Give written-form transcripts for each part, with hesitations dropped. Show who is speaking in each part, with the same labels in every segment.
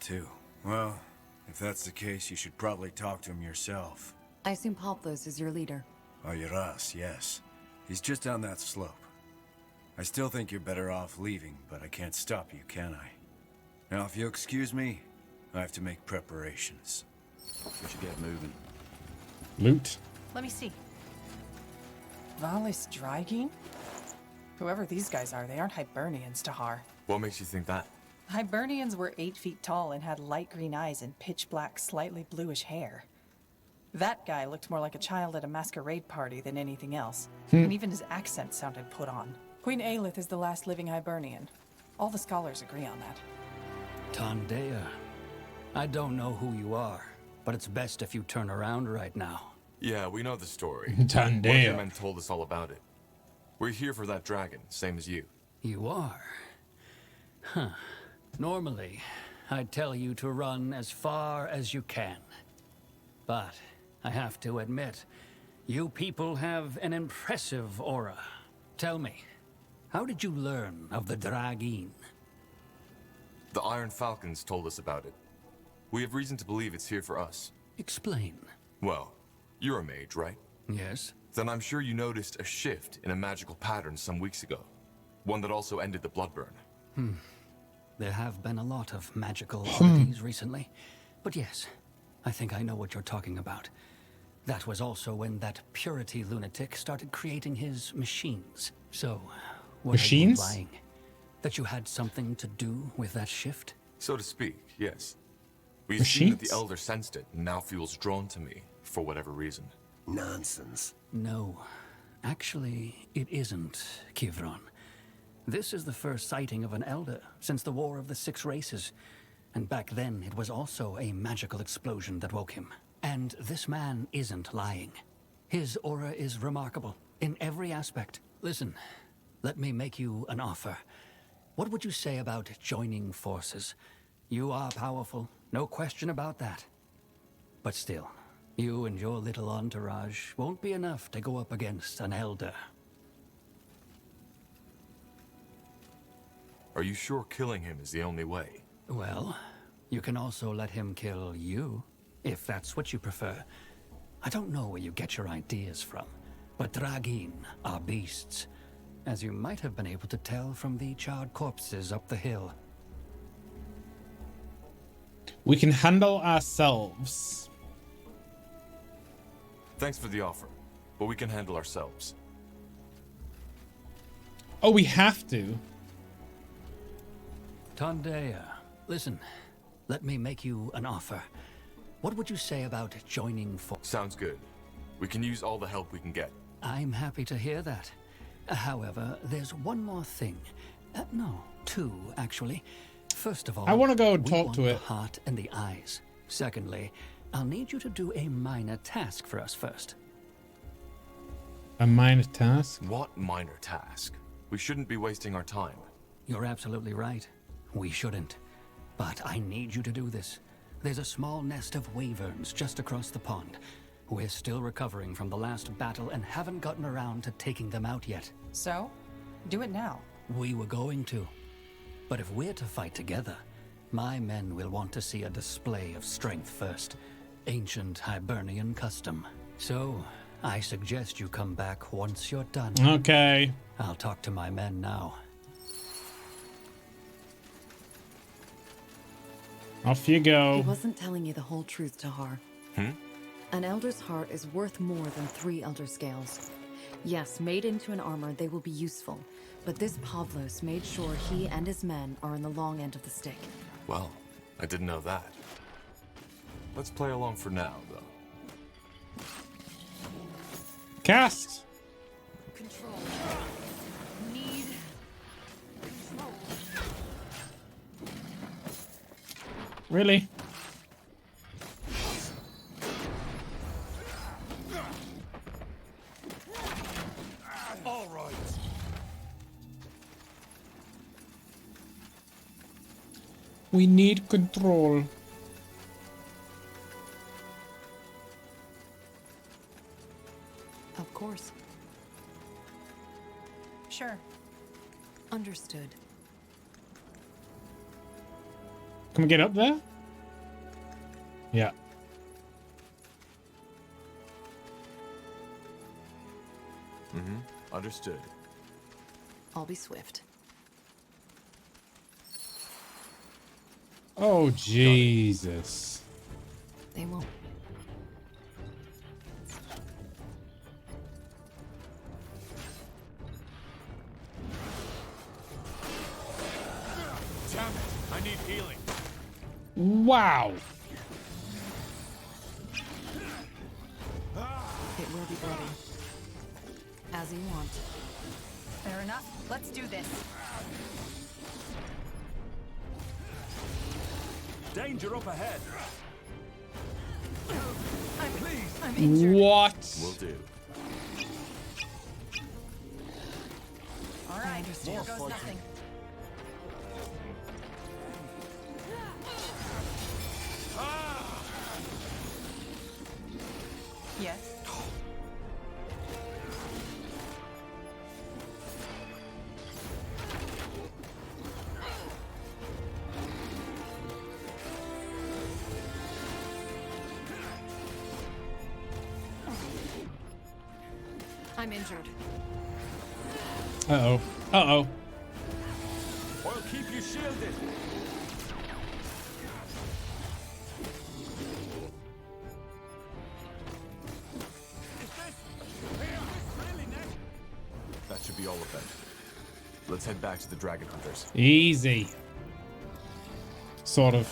Speaker 1: too. Well, if that's the case, you should probably talk to him yourself.
Speaker 2: I assume Pablos is your leader.
Speaker 1: Aonir, yes. He's just down that slope. I still think you're better off leaving, but I can't stop you, can I? Now, if you'll excuse me, I have to make preparations. We should get moving.
Speaker 3: Loot.
Speaker 4: Let me see.
Speaker 5: Valis Drygene? Whoever these guys are, they aren't Hibernians, Tahar.
Speaker 6: What makes you think that?
Speaker 5: Hibernians were 8 feet tall and had light green eyes and pitch black, slightly bluish hair. That guy looked more like a child at a masquerade party than anything else. And even his accent sounded put on. Queen Aelith is the last living Hibernian. All the scholars agree on that.
Speaker 7: Tandea. I don't know who you are, but it's best if you turn around right now.
Speaker 6: Yeah, we know the story. One of your
Speaker 3: Tandea.
Speaker 6: men told us all about it. We're here for that dragon, same as you.
Speaker 7: You are? Huh. Normally, I'd tell you to run as far as you can. But I have to admit, you people have an impressive aura. Tell me, how did you learn of the Dragine?
Speaker 6: The Iron Falcons told us about it. We have reason to believe it's here for us.
Speaker 7: Explain.
Speaker 6: Well, you're a mage, right?
Speaker 7: Yes?
Speaker 6: Then I'm sure you noticed a shift in a magical pattern some weeks ago. One that also ended the blood burn.
Speaker 7: There have been a lot of magical oddities recently. But yes, I think I know what you're talking about. That was also when that purity lunatic started creating his machines. So, what
Speaker 3: Machines?
Speaker 7: are you implying? That you had something to do with that shift?
Speaker 6: So to speak, yes. We've seen that the
Speaker 3: Machines?
Speaker 6: Elder sensed it and now feels drawn to me, for whatever reason.
Speaker 8: Nonsense.
Speaker 7: No. Actually, it isn't, Kivron. This is the first sighting of an Elder since the War of the Six Races. And back then, it was also a magical explosion that woke him. And this man isn't lying. His aura is remarkable, in every aspect. Listen, let me make you an offer. What would you say about joining forces? You are powerful, no question about that. But still, you and your little entourage won't be enough to go up against an Elder.
Speaker 6: Are you sure killing him is the only way?
Speaker 7: Well, you can also let him kill you, if that's what you prefer. I don't know where you get your ideas from, but Dragine are beasts, as you might have been able to tell from the charred corpses up the hill.
Speaker 3: We can handle ourselves.
Speaker 6: Thanks for the offer, but we can handle ourselves.
Speaker 3: Oh, we have to.
Speaker 7: Tandea, listen, let me make you an offer. What would you say about joining
Speaker 6: Sounds good. We can use all the help we can get.
Speaker 7: I'm happy to hear that. However, there's one more thing. No, two, actually. First of all,
Speaker 3: I want to go and
Speaker 7: we
Speaker 3: talk
Speaker 7: want
Speaker 3: to
Speaker 7: the
Speaker 3: it.
Speaker 7: heart and the eyes. Secondly, I'll need you to do a minor task for us first.
Speaker 3: A minor task?
Speaker 6: What minor task? We shouldn't be wasting our time.
Speaker 7: You're absolutely right. We shouldn't. But I need you to do this. There's a small nest of wyverns just across the pond. We're still recovering from the last battle and haven't gotten around to taking them out yet.
Speaker 5: So, do it now.
Speaker 7: We were going to. But if we're to fight together, my men will want to see a display of strength first. Ancient Hibernian custom. So, I suggest you come back once you're done.
Speaker 3: Okay.
Speaker 7: I'll talk to my men now.
Speaker 3: Off you
Speaker 2: He
Speaker 3: go.
Speaker 2: wasn't telling you the whole truth, Tahar. An Elder's heart is worth more than 3 Elder Scales. Yes, made into an armor, they will be useful. But this Pavlos made sure he and his men are in the long end of the stick.
Speaker 6: Well, I didn't know that. Let's play along for now, though.
Speaker 3: Cast.
Speaker 4: Control. Need control.
Speaker 3: Really?
Speaker 8: All right.
Speaker 3: We need control.
Speaker 2: Of course.
Speaker 5: Sure.
Speaker 2: Understood.
Speaker 3: Can we get up there? Yeah.
Speaker 6: Understood.
Speaker 2: I'll be swift.
Speaker 3: Oh, Jesus.
Speaker 2: They won't.
Speaker 1: Damn it! I need healing.
Speaker 3: Wow.
Speaker 2: It will be bloody. As you want.
Speaker 4: Fair enough. Let's do this.
Speaker 1: Danger up ahead.
Speaker 4: I'm injured.
Speaker 3: What?
Speaker 6: Will do.
Speaker 4: All right, here goes nothing.
Speaker 5: Yes?
Speaker 2: I'm injured.
Speaker 3: Uh-oh. Uh-oh.
Speaker 1: I'll keep you shielded.
Speaker 6: That should be all of them. Let's head back to the Dragon Hunters.
Speaker 3: Easy. Sort of.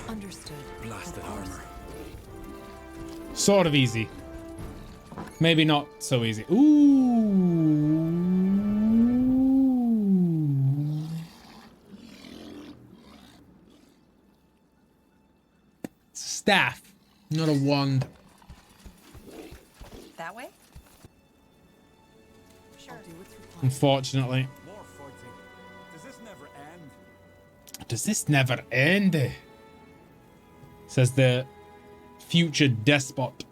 Speaker 2: Understood.
Speaker 8: Blasted armor.
Speaker 3: Sort of easy. Maybe not so easy. Ooh. Staff, not a wand.
Speaker 5: That way?
Speaker 2: Sure. I'll do what's required.
Speaker 3: Unfortunately.
Speaker 1: More fighting. Does this never end?
Speaker 3: Does this never end? Says the future despot.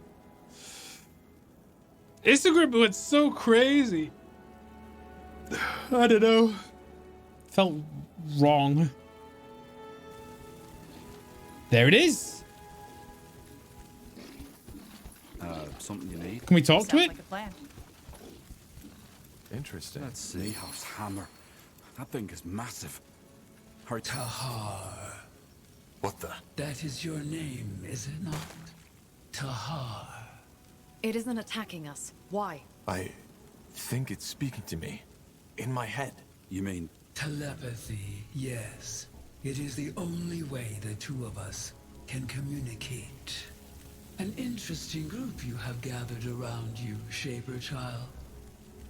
Speaker 3: Instagram went so crazy. I don't know. Felt wrong. There it is.
Speaker 8: Something you need?
Speaker 3: Can we talk to
Speaker 5: Sounds
Speaker 3: it?
Speaker 5: like a plan.
Speaker 6: Interesting.
Speaker 8: Let's see. House hammer. That thing is massive. Hard to...
Speaker 9: Tahar.
Speaker 6: What the?
Speaker 9: That is your name, is it not? Tahar.
Speaker 2: It isn't attacking us. Why?
Speaker 6: I think it's speaking to me. In my head.
Speaker 8: You mean...
Speaker 9: Telepathy, yes. It is the only way the two of us can communicate. An interesting group you have gathered around you, Shaper Child.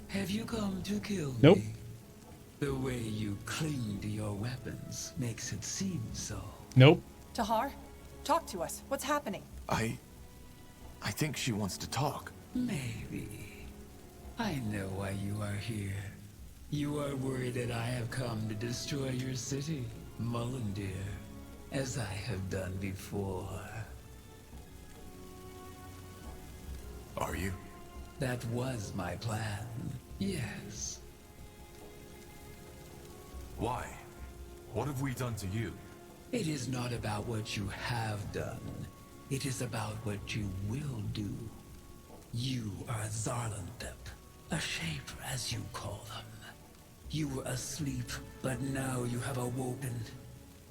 Speaker 9: Have you come to kill
Speaker 3: Nope.
Speaker 9: me? The way you cling to your weapons makes it seem so.
Speaker 3: Nope.
Speaker 5: Tahar, talk to us. What's happening?
Speaker 6: I think she wants to talk.
Speaker 9: Maybe. I know why you are here. You are worried that I have come to destroy your city, Mullendeer, as I have done before.
Speaker 6: Are you?
Speaker 9: That was my plan, yes.
Speaker 6: Why? What have we done to you?
Speaker 9: It is not about what you have done. It is about what you will do. You are Zarlandep, a shaper as you call them. You were asleep, but now you have awoken.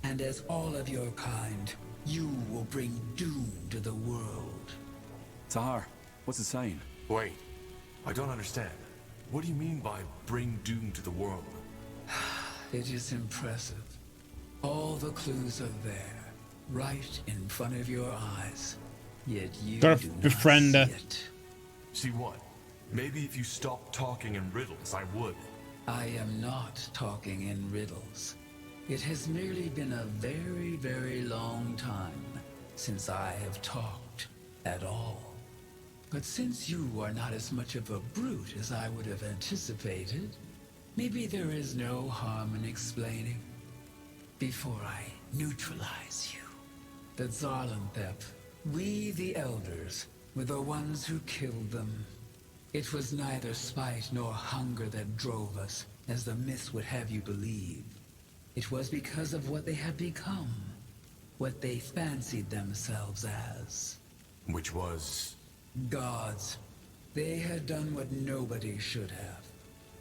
Speaker 9: And as all of your kind, you will bring doom to the world.
Speaker 8: Tahar, what's it saying?
Speaker 6: Wait. I don't understand. What do you mean by bring doom to the world?
Speaker 9: It is impressive. All the clues are there, right in front of your eyes. Yet you
Speaker 3: Gotta
Speaker 9: do not
Speaker 3: befriend her.
Speaker 9: see it.
Speaker 6: See what? Maybe if you stopped talking in riddles, I would.
Speaker 9: I am not talking in riddles. It has merely been a very, very long time since I have talked at all. But since you are not as much of a brute as I would have anticipated, maybe there is no harm in explaining. Before I neutralize you, the Zarlandep, we the Elders, were the ones who killed them. It was neither spite nor hunger that drove us, as the myths would have you believe. It was because of what they had become, what they fancied themselves as.
Speaker 6: Which was...
Speaker 9: Gods. They had done what nobody should have.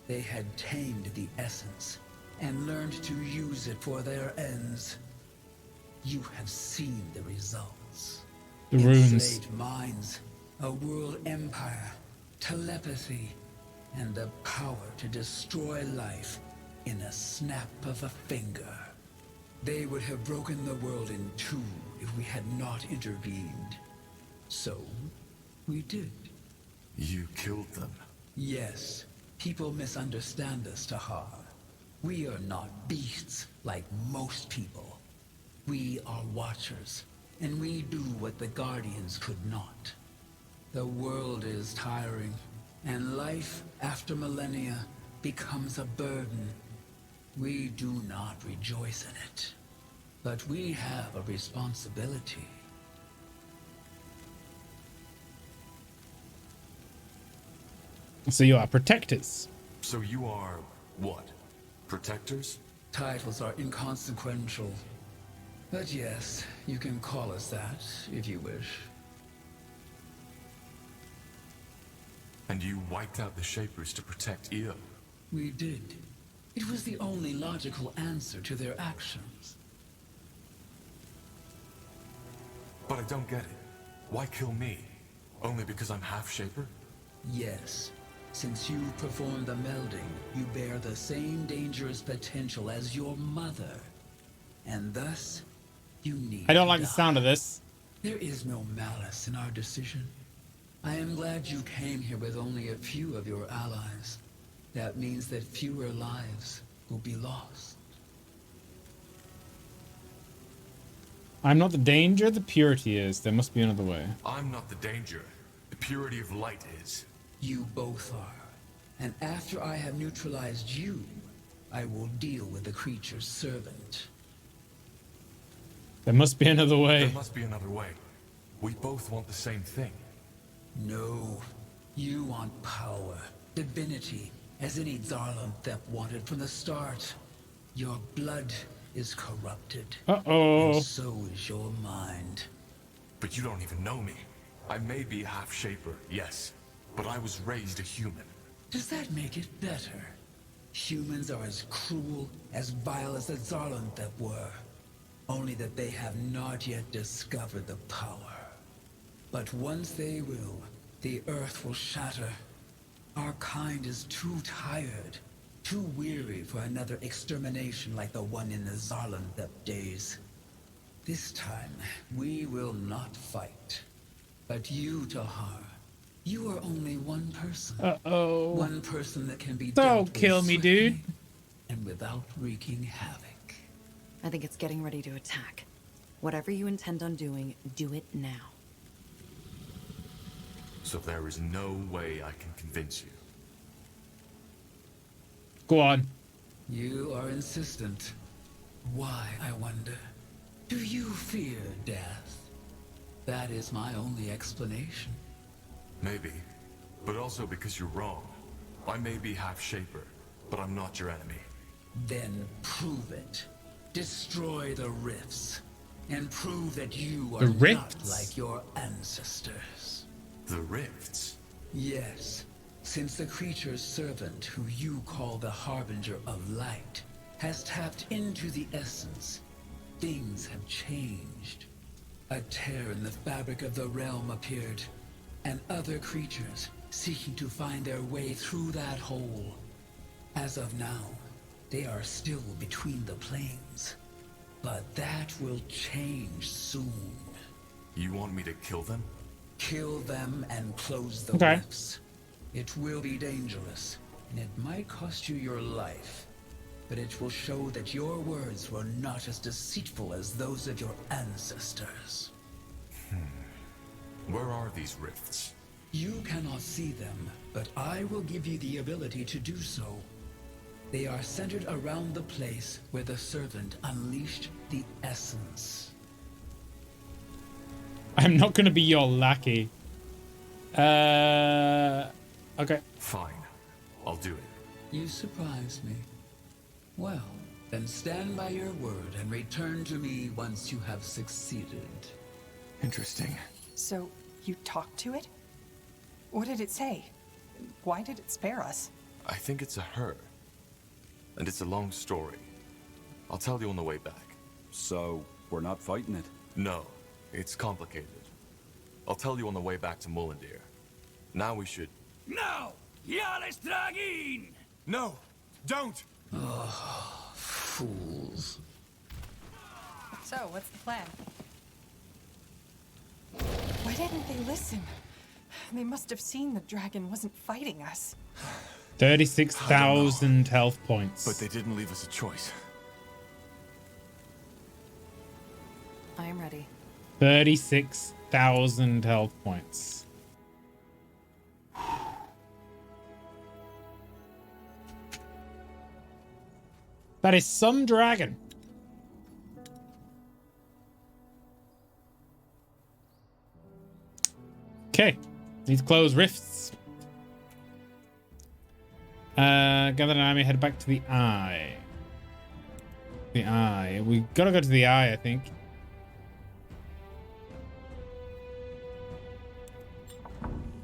Speaker 9: They had tamed the essence and learned to use it for their ends. You have seen the results.
Speaker 3: The runes.
Speaker 9: Enslaved minds, a world empire, telepathy, and the power to destroy life in a snap of a finger. They would have broken the world in two if we had not intervened. So, we did.
Speaker 6: You killed them?
Speaker 9: Yes. People misunderstand us, Tahar. We are not beasts like most people. We are watchers, and we do what the Guardians could not. The world is tiring, and life after millennia becomes a burden. We do not rejoice in it, but we have a responsibility.
Speaker 3: So you are protectors.
Speaker 6: So you are... what? Protectors?
Speaker 9: Titles are inconsequential. But yes, you can call us that, if you wish.
Speaker 6: And you wiped out the Shapers to protect Io?
Speaker 9: We did. It was the only logical answer to their actions.
Speaker 6: But I don't get it. Why kill me? Only because I'm half-Shaper?
Speaker 9: Yes. Since you performed the melding, you bear the same dangerous potential as your mother. And thus, you need
Speaker 3: I don't like
Speaker 9: to
Speaker 3: the sound of this.
Speaker 9: There is no malice in our decision. I am glad you came here with only a few of your allies. That means that fewer lives will be lost.
Speaker 3: I'm not the danger, the purity is. There must be another way.
Speaker 6: I'm not the danger. The purity of light is.
Speaker 9: You both are. And after I have neutralized you, I will deal with the creature's servant.
Speaker 3: There must be another way.
Speaker 6: There must be another way. We both want the same thing.
Speaker 9: No. You want power, divinity, as any Zarlanthep wanted from the start. Your blood is corrupted.
Speaker 3: Uh-oh.
Speaker 9: And so is your mind.
Speaker 6: But you don't even know me. I may be half-Shaper, yes. But I was raised a human.
Speaker 9: Does that make it better? Humans are as cruel, as vile as the Zarlanthep were. Only that they have not yet discovered the power. But once they will, the earth will shatter. Our kind is too tired, too weary for another extermination like the one in the Zarlanthep days. This time, we will not fight. But you, Tahar, you are only one person.
Speaker 3: Uh-oh.
Speaker 9: One person that can be
Speaker 3: Don't
Speaker 9: dealt
Speaker 3: kill
Speaker 9: with
Speaker 3: me,
Speaker 9: swiftly
Speaker 3: dude.
Speaker 9: and without wreaking havoc.
Speaker 2: I think it's getting ready to attack. Whatever you intend on doing, do it now.
Speaker 6: So there is no way I can convince you.
Speaker 3: Go on.
Speaker 9: You are insistent. Why, I wonder? Do you fear death? That is my only explanation.
Speaker 6: Maybe. But also because you're wrong. I may be half-Shaper, but I'm not your enemy.
Speaker 9: Then prove it. Destroy the rifts. And prove that you are
Speaker 3: The
Speaker 9: not
Speaker 3: rifts?
Speaker 9: like your ancestors.
Speaker 6: The rifts?
Speaker 9: Yes. Since the creature's servant, who you call the Harbinger of Light, has tapped into the essence, things have changed. A tear in the fabric of the realm appeared, and other creatures seeking to find their way through that hole. As of now, they are still between the planes. But that will change soon.
Speaker 6: You want me to kill them?
Speaker 9: Kill them and close the
Speaker 3: Okay.
Speaker 9: rifts. It will be dangerous, and it might cost you your life. But it will show that your words were not as deceitful as those of your ancestors.
Speaker 6: Where are these rifts?
Speaker 9: You cannot see them, but I will give you the ability to do so. They are centered around the place where the servant unleashed the essence.
Speaker 3: I'm not going to be your lackey. Okay.
Speaker 6: Fine. I'll do it.
Speaker 9: You surprise me. Well, Then stand by your word and return to me once you have succeeded.
Speaker 6: Interesting.
Speaker 5: So, you talked to it? What did it say? Why did it spare us?
Speaker 6: I think it's a her. And it's a long story. I'll tell you on the way back.
Speaker 8: So, we're not fighting it?
Speaker 6: No, it's complicated. I'll tell you on the way back to Mullendeer. Now we should...
Speaker 7: No! Yales Dragin!
Speaker 6: No! Don't!
Speaker 9: Fools.
Speaker 5: So, what's the plan? Why didn't they listen? They must have seen the dragon wasn't fighting us.
Speaker 3: 36,000 health points.
Speaker 6: But they didn't leave us a choice.
Speaker 2: I am ready.
Speaker 3: 36,000 health points. That is some dragon. Okay. Need to close rifts. Gather an army, head back to the Eye. The Eye. We gotta go to the Eye, I think.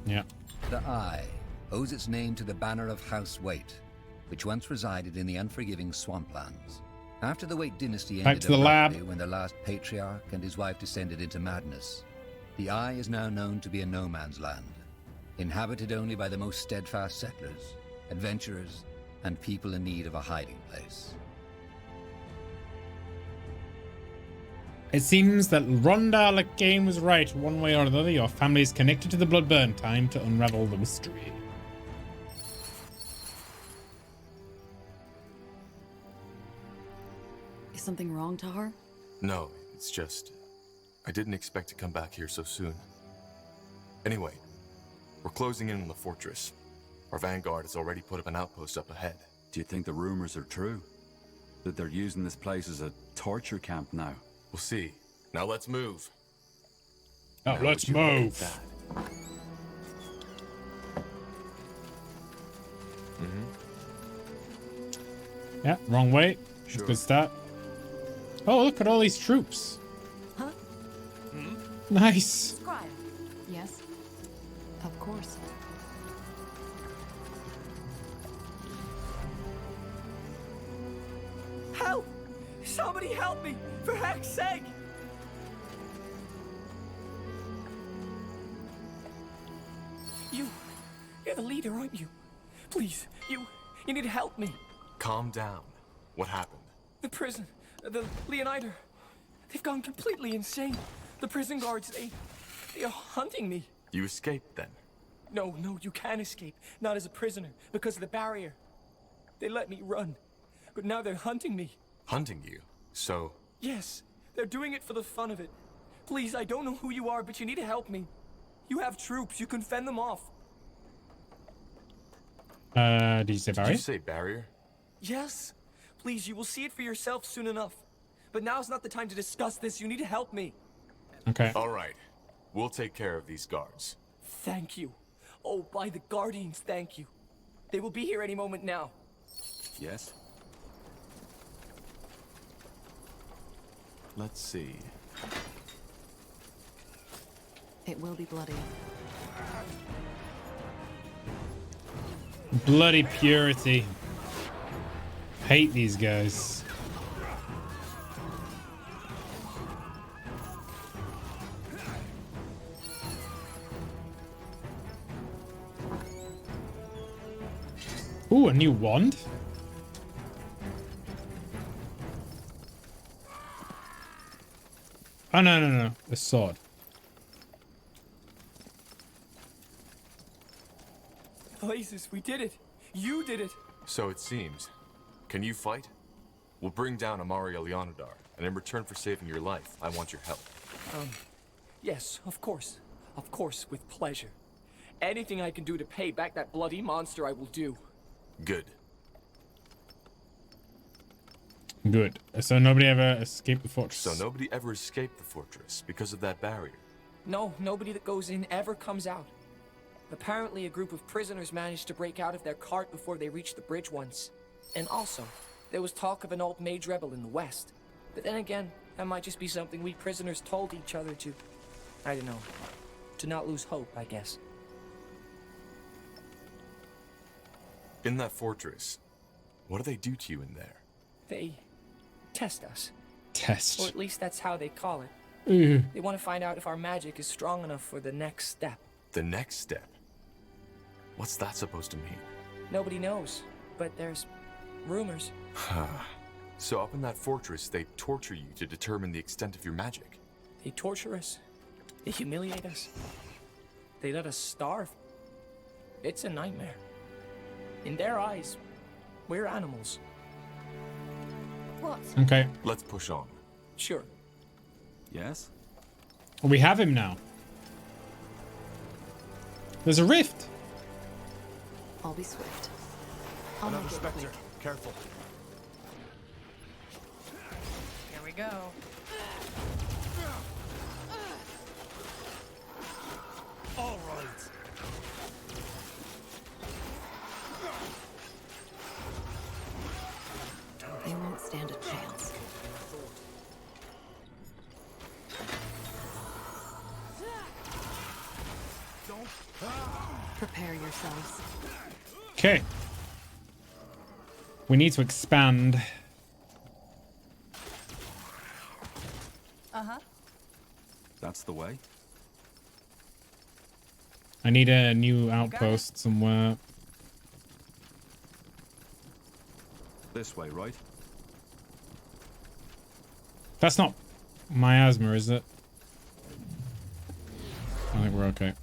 Speaker 3: Yeah.
Speaker 10: The Eye owes its name to the banner of House Waite, which once resided in the unforgiving swamplands. After the Waite dynasty
Speaker 3: Back
Speaker 10: ended
Speaker 3: to the lab.
Speaker 10: abruptly when the last patriarch and his wife descended into madness, the Eye is now known to be a no man's land, inhabited only by the most steadfast settlers, adventurers, and people in need of a hiding place.
Speaker 3: It seems that Rhonda Lacane was right. One way or another, your family is connected to the Bloodburn. Time to unravel the mystery.
Speaker 2: Is something wrong, Tahar?
Speaker 6: No, it's just... I didn't expect to come back here so soon. Anyway, we're closing in on the fortress. Our vanguard has already put up an outpost up ahead.
Speaker 8: Do you think the rumors are true? That they're using this place as a torture camp now?
Speaker 6: We'll see. Now let's move.
Speaker 3: Oh,
Speaker 6: Now
Speaker 3: let's
Speaker 6: would you hate
Speaker 3: move.
Speaker 6: that?
Speaker 3: Yeah, wrong way. That's
Speaker 8: Sure.
Speaker 3: a good start. Oh, look at all these troops.
Speaker 2: Huh?
Speaker 3: Nice.
Speaker 2: Scribe. Yes. Of course.
Speaker 11: Help! Somebody help me! For heck's sake! You're the leader, aren't you? Please, you need to help me.
Speaker 6: Calm down. What happened?
Speaker 11: The prison, the Leonider, they've gone completely insane. The prison guards, they are hunting me.
Speaker 6: You escaped then?
Speaker 11: No, you can't escape. Not as a prisoner, because of the barrier. They let me run, but now they're hunting me.
Speaker 6: Hunting you? So...
Speaker 11: Yes, they're doing it for the fun of it. Please, I don't know who you are, but you need to help me. You have troops, you can fend them off.
Speaker 3: Did you say
Speaker 6: Did
Speaker 3: barrier?
Speaker 6: you say barrier?
Speaker 11: Yes. Please, you will see it for yourself soon enough. But now's not the time to discuss this. You need to help me.
Speaker 3: Okay.
Speaker 6: All right. We'll take care of these guards.
Speaker 11: Thank you. Oh, by the Guardians, thank you. They will be here any moment now.
Speaker 8: Yes?
Speaker 6: Let's see.
Speaker 2: It will be bloody.
Speaker 3: Bloody purity. Hate these guys. Ooh, a new wand? Oh, no. A sword.
Speaker 11: Blazes, we did it. You did it.
Speaker 6: So it seems. Can you fight? We'll bring down Amari Leonidar, and in return for saving your life, I want your help.
Speaker 11: Yes, of course. Of course, with pleasure. Anything I can do to pay back that bloody monster, I will do.
Speaker 6: Good.
Speaker 3: Good. So nobody ever escaped the fortress.
Speaker 6: So nobody ever escaped the fortress because of that barrier.
Speaker 11: No, nobody that goes in ever comes out. Apparently, a group of prisoners managed to break out of their cart before they reached the bridge once. And also, There was talk of an old mage rebel in the west. But then again, that might just be something we prisoners told each other to... I don't know. To not lose hope, I guess.
Speaker 6: In that fortress, what do they do to you in there?
Speaker 11: They test us.
Speaker 3: Test.
Speaker 11: Or at least that's how they call it. They want to find out if our magic is strong enough for the next step.
Speaker 6: The next step? What's that supposed to mean?
Speaker 11: Nobody knows, but there's rumors.
Speaker 6: So up in that fortress, they torture you to determine the extent of your magic?
Speaker 11: They torture us. They humiliate us. They let us starve. It's a nightmare. In their eyes, we're animals.
Speaker 2: What?
Speaker 3: Okay.
Speaker 6: Let's push on.
Speaker 11: Sure.
Speaker 8: Yes?
Speaker 3: We have him now. There's a rift.
Speaker 2: I'll be swift. I'll make it quick.
Speaker 1: Careful.
Speaker 5: Here we go.
Speaker 1: All right.
Speaker 2: They won't stand a chance. Prepare yourselves.
Speaker 3: Okay. We need to expand.
Speaker 5: Uh-huh.
Speaker 8: That's the way.
Speaker 3: I need a new outpost somewhere.
Speaker 8: This way, right?
Speaker 3: That's not miasma, is it? I think we're okay.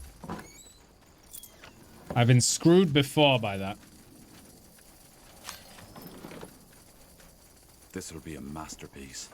Speaker 3: I've been screwed before by that.
Speaker 8: This'll be a masterpiece.